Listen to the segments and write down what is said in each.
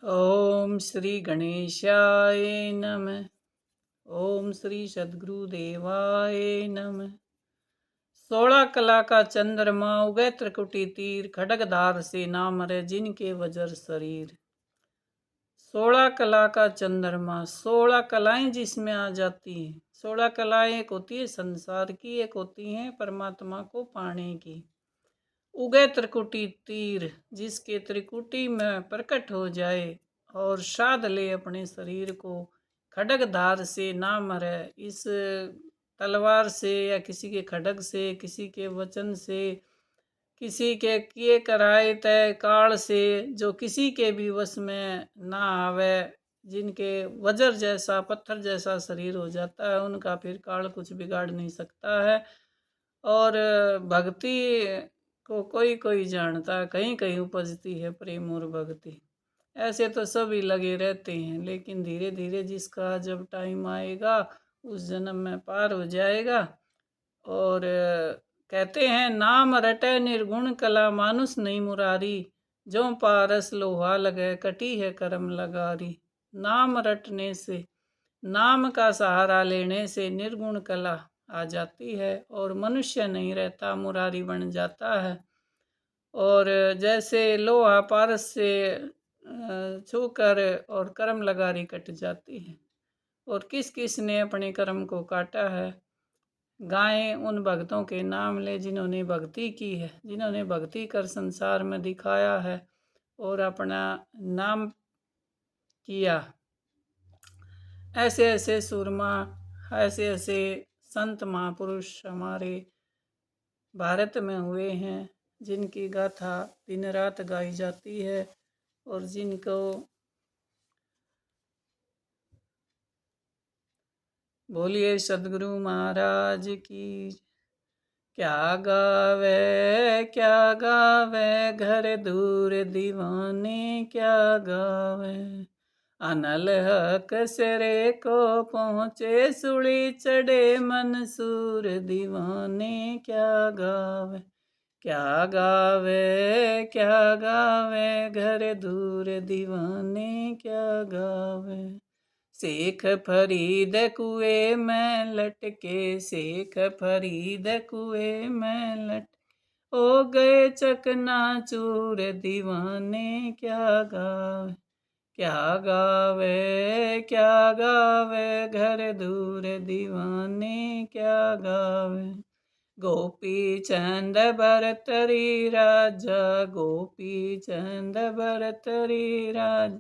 ओम श्री गणेशाय नमः। ओम श्री सद्गुरुदेवाय नमः। 16 कला का चंद्रमा उगै त्रिकुटी तीर, खड्गधार से ना मरे जिनके वज्र शरीर। 16 कला का चंद्रमा, 16 कलाएं जिसमें आ जाती हैं। 16 कलाएं एक होती है संसार की, एक होती है परमात्मा को पाने की। उगै त्रिकुटी तीर, जिसके त्रिकुटी में प्रकट हो जाए और साध ले अपने शरीर को। खड्ग धार से ना मरे, इस तलवार से या किसी के खड्ग से, किसी के वचन से, किसी के किए कराए तय काल से, जो किसी के भी वश में ना आवे, जिनके वज्र जैसा पत्थर जैसा शरीर हो जाता है, उनका फिर काल कुछ बिगाड़ नहीं सकता है। और भक्ति को कोई कोई जानता है, कहीं कहीं उपजती है प्रेम और भक्ति। ऐसे तो सभी लगे रहते हैं, लेकिन धीरे धीरे जिसका जब टाइम आएगा उस जन्म में पार हो जाएगा। और कहते हैं नाम रटे निर्गुण कला, मानुष नहीं मुरारी, जो पारस लोहा लगे कटी है कर्म लगारी। नाम रटने से, नाम का सहारा लेने से निर्गुण कला आ जाती है और मनुष्य नहीं रहता, मुरारी बन जाता है। और जैसे लोहा पारस से छूकर और कर्म लगारी कट जाती है। और किस किस ने अपने कर्म को काटा है। गाएं उन भक्तों के नाम ले जिन्होंने भक्ति की है, जिन्होंने भक्ति कर संसार में दिखाया है और अपना नाम किया। ऐसे ऐसे सूरमा, ऐसे ऐसे संत महापुरुष हमारे भारत में हुए हैं, जिनकी गाथा दिन रात गाई जाती है और जिनको बोलिए सदगुरु महाराज की। क्या गावे घर दूर दीवाने, क्या गावे अनल हक सिरे को पहुँचे, सुड़ी चढ़े मंसूर दीवाने, क्या गावे क्या गावे घर दूर दीवाने, क्या गावे। शेख फरीद कुएं में लटके, शेख फरीद कुएं में लट हो गए चकनाचूर दीवाने, क्या गावे क्या गावे घर दूर दीवाने, क्या गावे। गोपी चंद भरतरी राजा, गोपी चंद भरतरी राजा,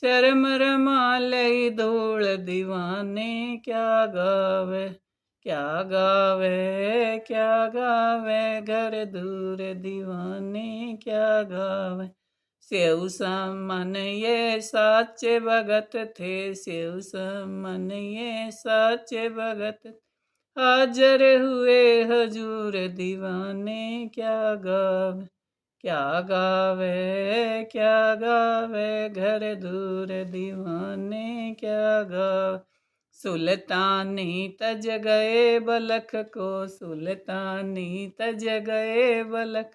शर्म रमालई धूल दीवाने, क्या गावे घर दूर दीवाने, क्या गावे। सेव समन ये साचे भगत थे, सेव समन ये साचे भगत, हाजर हुए हजूर दीवाने, क्या गावे घर दूर दीवाने, क्या गावे। सुल्तानी तज गए बलख को, सुल्तानी तज गए बलख,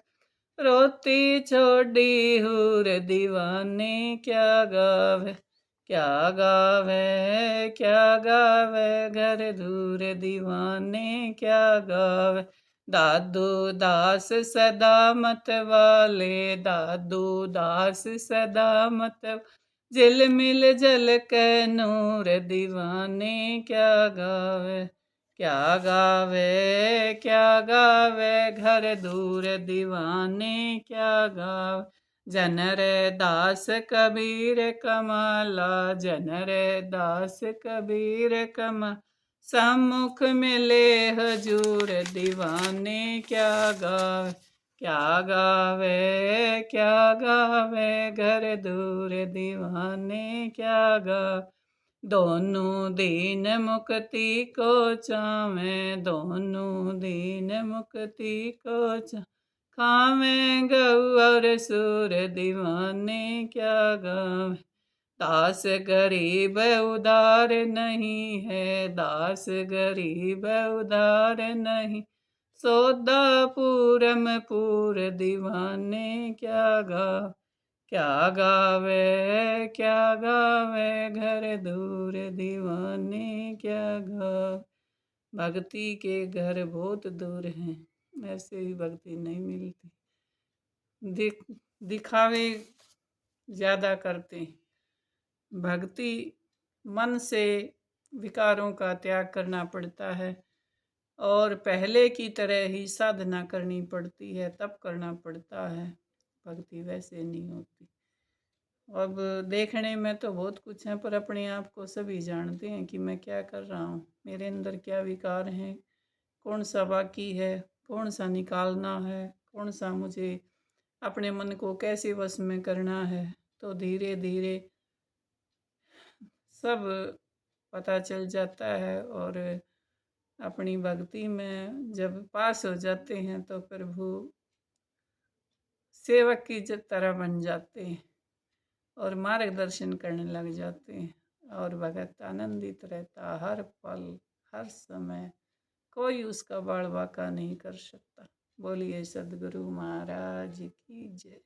रोती छोड़ी हूर दीवाने, क्या गावे घर दूर दीवाने, क्या गावे। दादू दास सदा मत वाले, दादू दास सदा मत, झिलमिल जल के नूर दीवाने, क्या गावे घर दूर दीवाने, क्या गावे। जन रे दास कबीर कमाला, जन रे दास कबीर कमा, सम्मुख मिले हजूर दीवाने, क्या गावे घर दूर दीवाने, क्या गावे। दोनों दीन मुक्ति को चावे, दोनों दीन मुक्ति को खावे, गौ और सूर दीवाने, क्या गावे। दास गरीब उदार नहीं है, दास गरीब उदार नहीं, सौदा पूरम पूर दीवाने, क्या क्या गावे घर दूर दीवाने क्या गावे। भक्ति के घर बहुत दूर हैं, ऐसे ही भक्ति नहीं मिलती। दिखावे ज़्यादा करते हैं। भक्ति मन से विकारों का त्याग करना पड़ता है और पहले की तरह ही साधना करनी पड़ती है, तब करना पड़ता है। भक्ति वैसे नहीं होती। अब देखने में तो बहुत कुछ है, पर अपने आप को सभी जानते हैं कि मैं क्या कर रहा हूँ, मेरे अंदर क्या विकार हैं, कौन सा बाकी है, कौन सा निकालना है, कौन सा मुझे अपने मन को कैसे वश में करना है। तो धीरे धीरे सब पता चल जाता है और अपनी भक्ति में जब पास हो जाते हैं तो प्रभु सेवक की तरह बन जाते हैं और मार्गदर्शन करने लग जाते हैं और भगत आनंदित रहता हर पल हर समय। कोई उसका बाल बाका नहीं कर सकता। बोलिए सदगुरु महाराज की जय।